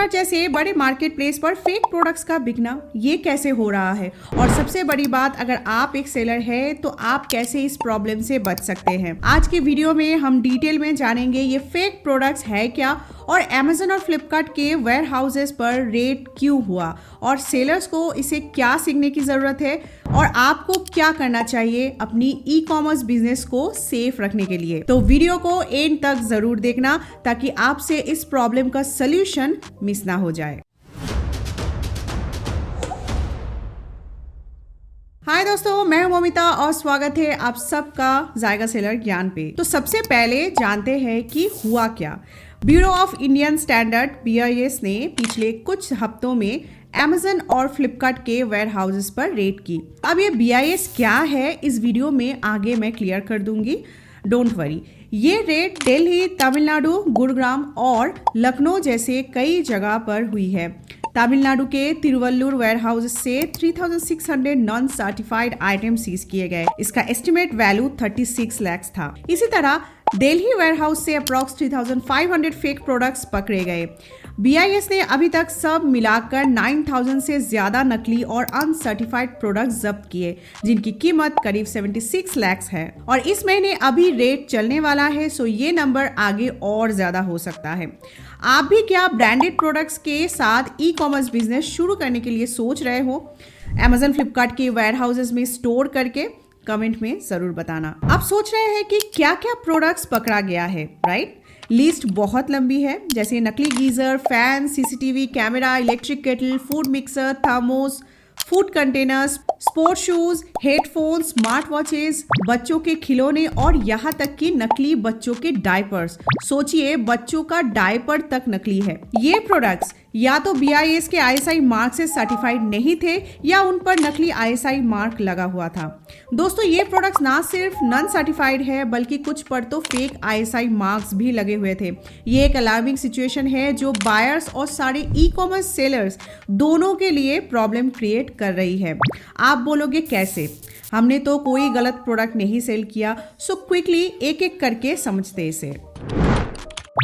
फ्लिपकार्ट जैसे बड़े market place पर फेक प्रोडक्ट्स का बिकना ये कैसे हो रहा है, और सबसे बड़ी बात, अगर आप एक सेलर है तो आप कैसे इस प्रॉब्लम से बच सकते हैं। आज के वीडियो में हम डिटेल में जानेंगे ये फेक प्रोडक्ट्स है क्या, और Amazon और फ्लिपकार्ट के वेयर हाउसेस पर रेट क्यों हुआ, और सेलर्स को इसे क्या सीखने की जरूरत है, और आपको क्या करना चाहिए अपनी ई कॉमर्स बिजनेस को सेफ रखने के लिए। तो वीडियो को एंड तक जरूर देखना ताकि आपसे इस प्रॉब्लम का सलूशन मिस ना हो जाए। हाय दोस्तों, मैं हूं ममिता और स्वागत है आप सबका जायका सेलर ज्ञान पे। तो सबसे पहले जानते हैं कि हुआ क्या। Bureau of Indian standard BIS ने पिछले कुछ हफ्तों में Amazon और फ्लिपकार्ट के वेयर हाउसेस पर रेट की। अब ये BIS क्या है इस वीडियो में आगे मैं क्लियर कर दूंगी, डोंट वरी। ये रेट दिल्ली, तमिलनाडु, गुरुग्राम और लखनऊ जैसे कई जगह पर हुई है। तमिलनाडु के तिरुवल्लुर वेयर हाउस से 3600 नॉन सर्टिफाइड आइटम सीज किए गए। इसका एस्टिमेट वैल्यू 36 लाख था। इसी तरह दिल्ली वेयर हाउस से अप्रॉक्स 3500 फेक प्रोडक्ट्स पकड़े गए। BIS ने अभी तक सब मिलाकर 9000 से ज्यादा नकली और अनसर्टिफाइड प्रोडक्ट्स जब्त किए, जिनकी कीमत करीब 76 लाख है। और इस महीने अभी रेट चलने वाला है, सो ये नंबर आगे और ज्यादा हो सकता है। आप भी क्या ब्रांडेड प्रोडक्ट्स के साथ ई कॉमर्स बिजनेस शुरू करने के लिए सोच रहे हो? Amazon फ्लिपकार्ट के वेयर हाउसेस में स्टोर करके कमेंट में जरूर बताना। आप सोच रहे हैं कि क्या क्या प्रोडक्ट्स पकड़ा गया है, राइट? लिस्ट बहुत लंबी है, जैसे नकली geyser, fan, CCTV camera, electric kettle, food mixer, thermos, food containers, sports shoes, headphone, smart watches, बच्चों के खिलौने और यहाँ तक कि नकली बच्चों के डायपर्स। सोचिए, बच्चों का डायपर तक नकली है। ये प्रोडक्ट्स या तो BIS के ISI मार्क से सर्टिफाइड नहीं थे या उन पर नकली ISI मार्क लगा हुआ था। दोस्तों, ये प्रोडक्ट्स ना सिर्फ नॉन सर्टिफाइड है बल्कि कुछ पर तो फेक ISI मार्क्स भी लगे हुए थे। ये एक अलार्मिंग सिचुएशन है जो बायर्स और सारे ई कॉमर्स सेलर्स दोनों के लिए प्रॉब्लम क्रिएट कर रही है। आप बोलोगे कैसे? हमने तो कोई गलत प्रोडक्ट नहीं सेल किया। सो क्विकली एक एक करके समझते इसे।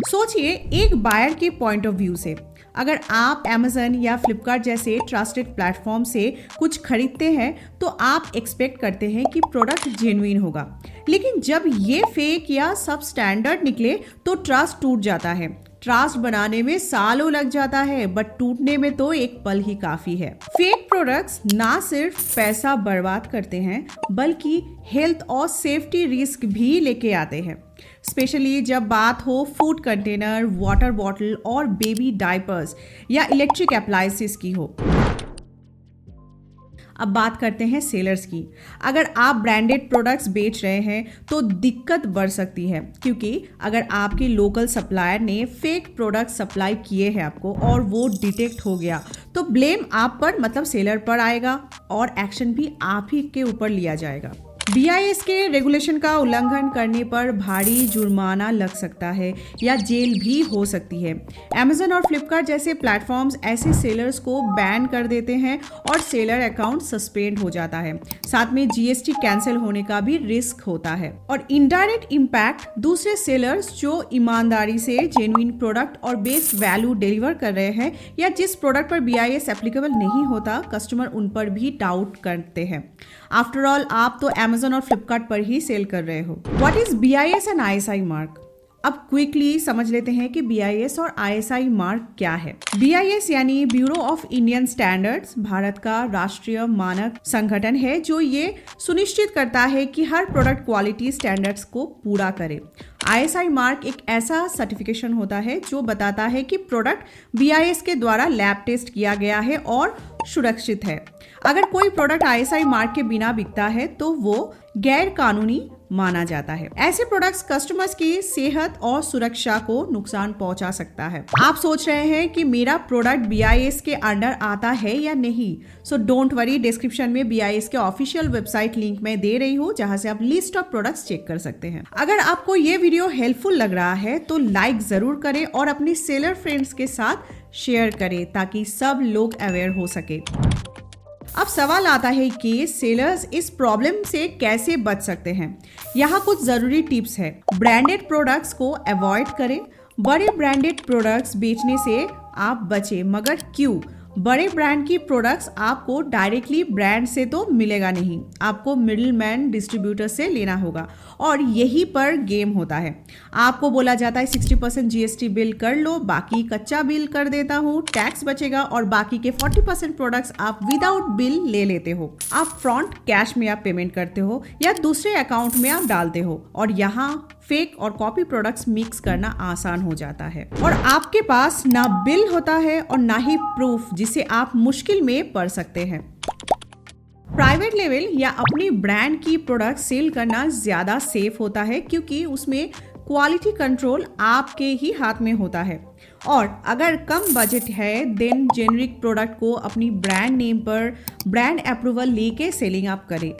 सोचिए एक बायर के पॉइंट ऑफ व्यू से, अगर आप Amazon या फ्लिपकार्ट जैसे ट्रस्टेड प्लेटफॉर्म से कुछ खरीदते हैं तो आप एक्सपेक्ट करते हैं कि प्रोडक्ट जेन्युइन होगा, लेकिन जब ये फेक या सब स्टैंडर्ड निकले तो ट्रस्ट टूट जाता है। ट्रस्ट बनाने में सालों लग जाता है, बट टूटने में तो एक पल ही काफी है। फेक प्रोडक्ट्स ना सिर्फ पैसा बर्बाद करते हैं बल्कि हेल्थ और सेफ्टी रिस्क भी लेके आते हैं, स्पेशली जब बात हो फूड कंटेनर, वाटर बॉटल और बेबी डायपर्स या इलेक्ट्रिक अप्लायंसेस की हो। अब बात करते हैं सेलर्स की। अगर आप ब्रांडेड प्रोडक्ट्स बेच रहे हैं तो दिक्कत बढ़ सकती है, क्योंकि अगर आपके लोकल सप्लायर ने फेक प्रोडक्ट सप्लाई किए हैं आपको और वो डिटेक्ट हो गया तो ब्लेम आप पर, मतलब सेलर पर आएगा और एक्शन भी आप ही के ऊपर लिया जाएगा। BIS के रेगुलेशन का उल्लंघन करने पर भारी जुर्माना लग सकता है या जेल भी हो सकती है। Amazon और फ्लिपकार्ट जैसे प्लेटफॉर्म्स ऐसे सेलर्स को बैन कर देते हैं और सेलर अकाउंट सस्पेंड हो जाता है। साथ में GST कैंसिल होने का भी रिस्क होता है। और इनडायरेक्ट इम्पैक्ट, दूसरे सेलर्स जो ईमानदारी से जेन्युइन प्रोडक्ट और बेस्ट वैल्यू डिलीवर कर रहे हैं या जिस प्रोडक्ट पर BIS एप्लीकेबल नहीं होता, कस्टमर उन पर भी डाउट करते हैं। आफ्टर ऑल, आप तो Amazon और फ्लिपकार्ट पर ही सेल कर रहे हो। What is BIS and ISI mark? अब क्विकली समझ लेते हैं कि BIS और ISI मार्क क्या है। BIS यानी bureau of Indian standards Bharat का राष्ट्रीय मानक संगठन है जो ये सुनिश्चित करता है कि हर प्रोडक्ट क्वालिटी स्टैंडर्ड्स को पूरा करे। ISI मार्क एक ऐसा सर्टिफिकेशन होता है जो बताता है कि प्रोडक्ट BIS के द्वारा लैब टेस्ट किया गया है और सुरक्षित है। अगर कोई प्रोडक्ट ISI मार्क के बिना बिकता है तो वो गैर कानूनी माना जाता है। ऐसे प्रोडक्ट्स कस्टमर्स की सेहत और सुरक्षा को नुकसान पहुंचा सकता है। आप सोच रहे हैं कि मेरा प्रोडक्ट BIS के अंडर आता है या नहीं? सो डोंट वरी, डिस्क्रिप्शन में BIS के ऑफिशियल वेबसाइट लिंक मैं दे रही हूँ जहां से आप लिस्ट ऑफ प्रोडक्ट्स चेक कर सकते हैं। अगर आपको ये वीडियो हेल्पफुल लग रहा है तो लाइक जरूर करें और अपने सेलर फ्रेंड्स के साथ शेयर करें ताकि सब लोग अवेयर हो सके। अब सवाल आता है कि सेलर्स इस प्रॉब्लम से कैसे बच सकते हैं। यहाँ कुछ जरूरी टिप्स है। ब्रांडेड प्रोडक्ट्स को अवॉइड करें। बड़े ब्रांडेड प्रोडक्ट्स बेचने से आप बचे, मगर क्यों? बड़े ब्रांड की प्रोडक्ट्स आपको डायरेक्टली ब्रांड से तो मिलेगा नहीं, आपको मिडिलमैन डिस्ट्रीब्यूटर से लेना होगा और यही पर गेम होता है। आपको बोला जाता है 60% जीएसटी बिल कर लो, बाकी कच्चा बिल कर देता हूँ, टैक्स बचेगा और बाकी के 40% प्रोडक्ट्स आप विदाउट बिल ले लेते हो। आप फ्रंट कैश में आप पेमेंट करते हो या दूसरे अकाउंट में आप डालते हो और यहाँ फेक और कॉपी प्रोडक्ट्स मिक्स करना आसान हो जाता है और आपके पास ना बिल होता है और ना ही प्रूफ, जिसे आप मुश्किल में पड़ सकते हैं। प्राइवेट लेवल या अपनी ब्रांड की प्रोडक्ट सेल करना ज्यादा सेफ होता है क्योंकि उसमें क्वालिटी कंट्रोल आपके ही हाथ में होता है और अगर कम बजट है देन जेनरिक प्रोडक्ट को अपनी ब्रांड नेम पर ब्रांड अप्रूवल लेके सेलिंग आप करें।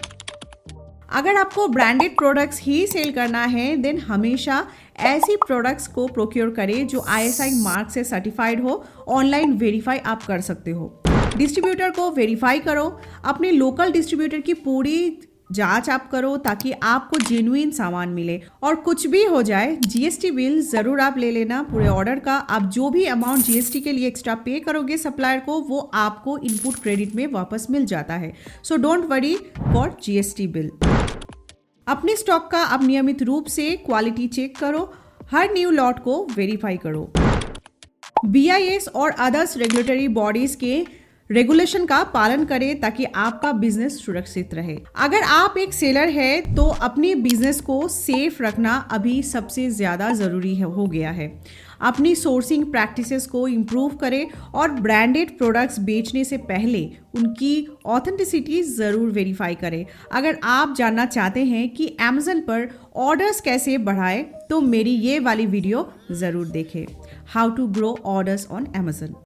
अगर आपको ब्रांडेड प्रोडक्ट्स ही सेल करना है देन हमेशा ऐसी प्रोडक्ट्स को प्रोक्योर करें जो ISI मार्क से सर्टिफाइड हो। ऑनलाइन वेरीफाई आप कर सकते हो। डिस्ट्रीब्यूटर को वेरीफाई करो, अपने लोकल डिस्ट्रीब्यूटर की पूरी जांच आप करो ताकि आपको जेन्युइन सामान मिले और कुछ भी हो जाए जीएसटी बिल जरूर आप ले लेना पूरे ऑर्डर का। आप जो भी अमाउंट जीएसटी के लिए एक्स्ट्रा पे करोगे सप्लायर को वो आपको इनपुट क्रेडिट में वापस मिल जाता है। So don't worry for GST bill. अपने स्टॉक का आप नियमित रूप से क्वालिटी चेक करो, हर न्यू लॉट को वेरीफाई करो। BIS और अदर्स रेगुलेटरी बॉडीज के रेगुलेशन का पालन करें ताकि आपका बिजनेस सुरक्षित रहे। अगर आप एक सेलर है तो अपने बिजनेस को सेफ रखना अभी सबसे ज्यादा जरूरी हो गया है। अपनी सोर्सिंग प्रैक्टिसेस को इम्प्रूव करें और ब्रांडेड प्रोडक्ट्स बेचने से पहले उनकी ऑथेंटिसिटी ज़रूर वेरीफाई करें। अगर आप जानना चाहते हैं कि अमेज़न पर ऑर्डर्स कैसे बढ़ाएं तो मेरी ये वाली वीडियो ज़रूर देखें, how to grow orders on Amazon.